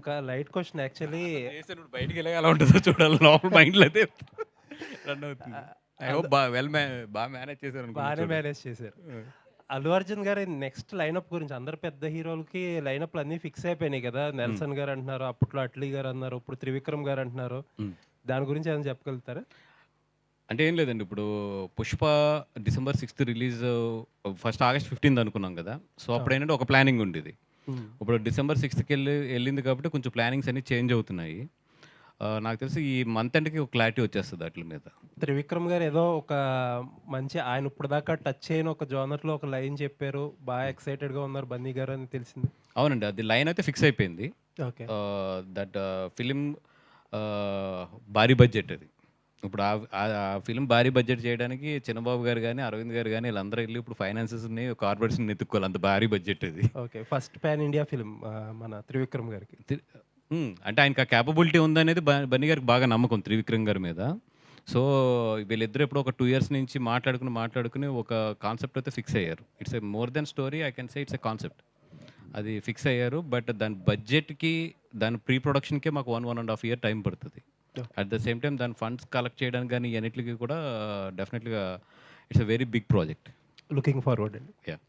ఒక light question actually. చేశాను ఇప్పుడు బయటికెళ్ళాక ఎలా ఉంటుందో చూడాలి. లోపల మైండ్‌లో అయితే రన్ అవుతుంది. ఐ అల్లు హోప్ బా మేనేజ్ చేశారనుకుంటా బానే చూడండి. మేనేజ్ చేశారు. హ్మ్. అల్లు అర్జున్ గారి నెక్స్ట్ లైనప్ గురించి అందరు పెద్ద హీరోలకి లైనప్‌లు అన్నీ ఫిక్స్ అయిపోయినాయి కదా! హ్మ్. 'నెల్సన్' గారు అంటున్నారు. అప్పట్లో 'అట్లీ' గారు అన్నారు. ఇప్పుడు 'త్రివిక్రమ్' గారు అంటున్నారు. హ్మ్. దాని గురించి ఏమైనా చెప్పగలుగుతారా? అంటే ఏం లేదండి. ఇప్పుడు 'Pushpa' December 6 release first August 15 అనుకున్నాం గదా! సో, అవును. అప్పుడేంటంటే ఒక ప్లానింగ్ ఉండేది. హ్మ్. ఇప్పుడు డిసెంబర్ 6కి ఎళ్ళింది కాబట్టి కొంచెం ప్లానింగ్స్ అన్నీ చేంజ్ అవుతున్నాయి. నాకు తెలిసి ఈ మంత్ ఎండ్‌కి ఒక క్లారిటీ వచ్చేస్తది ఆటిల మీద. 'త్రివిక్రమ్' గారు ఏదో ఒక మంచి ఆయన ఇప్పటిదాకా టచ్ చేయని ఒక జోనర్‌లో ఒక లైన్ చెప్పారు. బాగా ఎక్సైటెడ్‌గా ఉన్నారు 'బన్నీ' గారు అని తెలిసింది. అవునండి. అది లైన్ అయితే ఫిక్స్ అయిపోయింది. ఓకే. దట్ ఫిల్మ్ భారీ బడ్జెట్ అది. ఇప్పుడు ఆ ఫిల్మ్ భారీ బడ్జెట్ చేయడానికి చిన్నబాబు గారు గాని, అరవింద్ గారు గాని ఈళ్ళందరూ ఎళ్లి ఇప్పుడు ఫైనాన్సెస్‌ని, కార్పొరేట్స్‌ని ఎతుక్కోవాలి. అంత భారీ బడ్జెట్ అది. Okay. First pan India film మన 'త్రివిక్రమ్' గారికి. తి అంటే ఆయనకి ఆ కేపబిలిటీ ఉందనేది బన్నీ గారికి బాగా నమ్మకం త్రివిక్రమ్ గారి మీద. సో, వీళ్ళిద్దరూ ఎప్పుడో ఒక 2 ఇయర్స్ నుంచి మాట్లాడుకొని ఒక కాన్సెప్ట్ అయితే ఫిక్స్ అయ్యారు. It's a more than story I can say it's a concept. అది ఫిక్స్ అయ్యారు. బట్ దాని బడ్జెట్‌కి, దాని ప్రీ ప్రొడక్షన్‌కే మాకు 1 ½ ఇయర్ టైం పడతది. Okay. At the same time దాని ఫండ్స్ కలెక్ట్ చేయడానికి గాని, ఇయన్నిట్లికి కూడా డెఫినెట్‌గా it's a very big project. Looking forward అండి. యాహ్!